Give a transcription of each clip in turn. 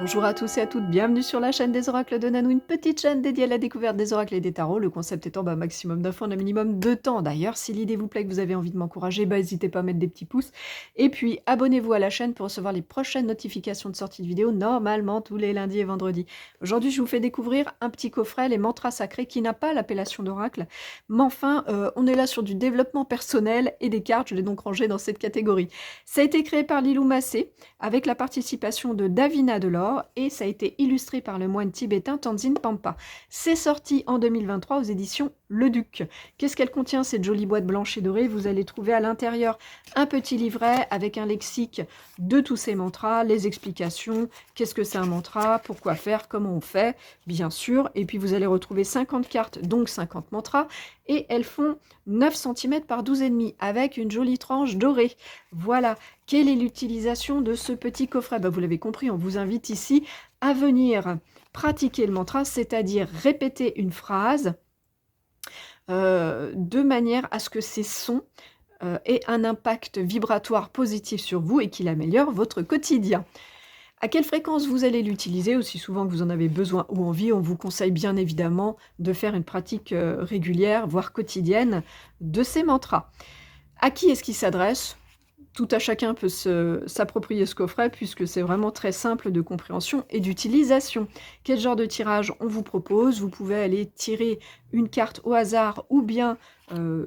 Bonjour à tous et à toutes, bienvenue sur la chaîne des oracles de Nanou, une petite chaîne dédiée à la découverte des oracles et des tarots. Le concept étant maximum d'infos en un minimum de temps. D'ailleurs, si l'idée vous plaît, que vous avez envie de m'encourager, n'hésitez pas à mettre des petits pouces. Et puis, abonnez-vous à la chaîne pour recevoir les prochaines notifications de sortie de vidéos, normalement tous les lundis et vendredis. Aujourd'hui, je vous fais découvrir un petit coffret, les mantras sacrés, qui n'a pas l'appellation d'oracle. Mais enfin, on est là sur du développement personnel et des cartes, je l'ai donc rangé dans cette catégorie. Ça a été créé par Lilou Massé, avec la participation de Davina Delors, et ça a été illustré par le moine tibétain Tenzin Pampa. C'est sorti en 2023 aux éditions Le Duc. Qu'est-ce qu'elle contient, cette jolie boîte blanche et dorée? Vous allez trouver à l'intérieur un petit livret avec un lexique de tous ces mantras, les explications, qu'est-ce que c'est un mantra, pourquoi faire, comment on fait, bien sûr. Et puis vous allez retrouver 50 cartes, donc 50 mantras, et elles font 9 cm par 12,5 avec une jolie tranche dorée. Voilà. Quelle est l'utilisation de ce petit coffret? Vous l'avez compris, on vous invite ici à venir pratiquer le mantra, c'est-à-dire répéter une phrase de manière à ce que ces sons aient un impact vibratoire positif sur vous et qu'il améliore votre quotidien. À quelle fréquence vous allez l'utiliser? Aussi souvent que vous en avez besoin ou envie, on vous conseille bien évidemment de faire une pratique régulière, voire quotidienne, de ces mantras. À qui est-ce qu'il s'adresse? Tout à chacun peut s'approprier ce coffret puisque c'est vraiment très simple de compréhension et d'utilisation. Quel genre de tirage on vous propose? Vous pouvez aller tirer une carte au hasard ou bien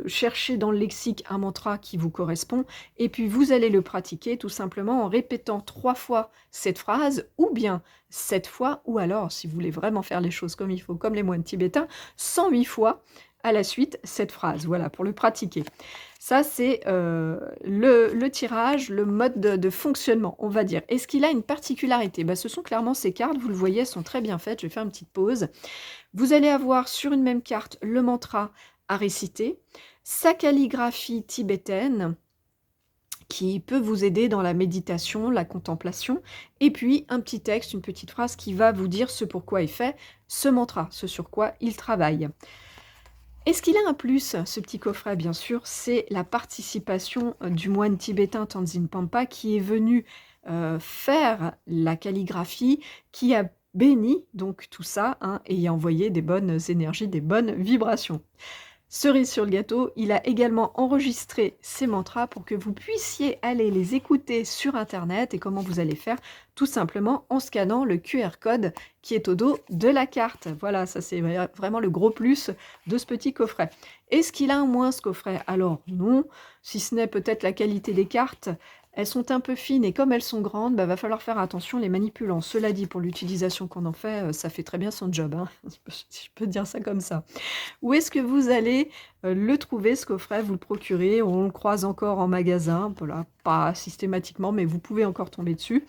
chercher dans le lexique un mantra qui vous correspond et puis vous allez le pratiquer tout simplement en répétant 3 fois cette phrase ou bien 7 fois ou alors, si vous voulez vraiment faire les choses comme il faut, comme les moines tibétains, 108 fois à la suite cette phrase. Voilà, pour le pratiquer. Ça, c'est le tirage, le mode de fonctionnement, on va dire. Est-ce qu'il a une particularité? Ce sont clairement ces cartes, vous le voyez, elles sont très bien faites. Je vais faire une petite pause. Vous allez avoir sur une même carte le mantra à réciter, sa calligraphie tibétaine, qui peut vous aider dans la méditation, la contemplation, et puis un petit texte, une petite phrase qui va vous dire ce pourquoi est fait ce mantra, ce sur quoi il travaille. Est-ce qu'il a un plus, ce petit coffret? Bien sûr, c'est la participation du moine tibétain Tenzin Pampa qui est venu faire la calligraphie, qui a béni donc tout ça et y a envoyé des bonnes énergies, des bonnes vibrations. Cerise sur le gâteau, il a également enregistré ces mantras pour que vous puissiez aller les écouter sur internet. Et comment vous allez faire? Tout simplement en scannant le QR code qui est au dos de la carte. Voilà, ça c'est vraiment le gros plus de ce petit coffret. Est-ce qu'il a un moins, ce coffret? Alors non, si ce n'est peut-être la qualité des cartes. Elles sont un peu fines et comme elles sont grandes, va falloir faire attention les manipulant. Cela dit, pour l'utilisation qu'on en fait, ça fait très bien son job, si je peux dire ça comme ça. Où est-ce que vous allez le trouver, ce coffret? Vous le procurez, on le croise encore en magasin, voilà, pas systématiquement, mais vous pouvez encore tomber dessus.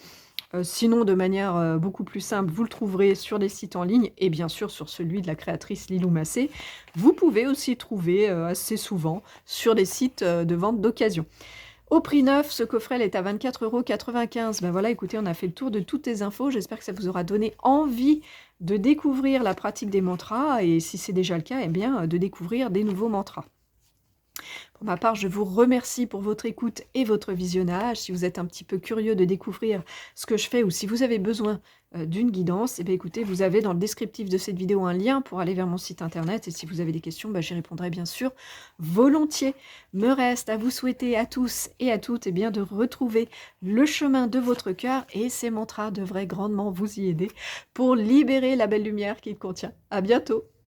Sinon, de manière beaucoup plus simple, vous le trouverez sur des sites en ligne et bien sûr sur celui de la créatrice Lilou Massé. Vous pouvez aussi trouver assez souvent sur des sites de vente d'occasion. Au prix neuf, ce coffret est à 24,95 €. Voilà, écoutez, on a fait le tour de toutes les infos. J'espère que ça vous aura donné envie de découvrir la pratique des mantras et si c'est déjà le cas, bien, de découvrir des nouveaux mantras. Pour ma part, je vous remercie pour votre écoute et votre visionnage. Si vous êtes un petit peu curieux de découvrir ce que je fais ou si vous avez besoin d'une guidance, écoutez, vous avez dans le descriptif de cette vidéo un lien pour aller vers mon site internet. Et si vous avez des questions, j'y répondrai bien sûr volontiers. Me reste à vous souhaiter à tous et à toutes de retrouver le chemin de votre cœur et ces mantras devraient grandement vous y aider pour libérer la belle lumière qu'il contient. À bientôt!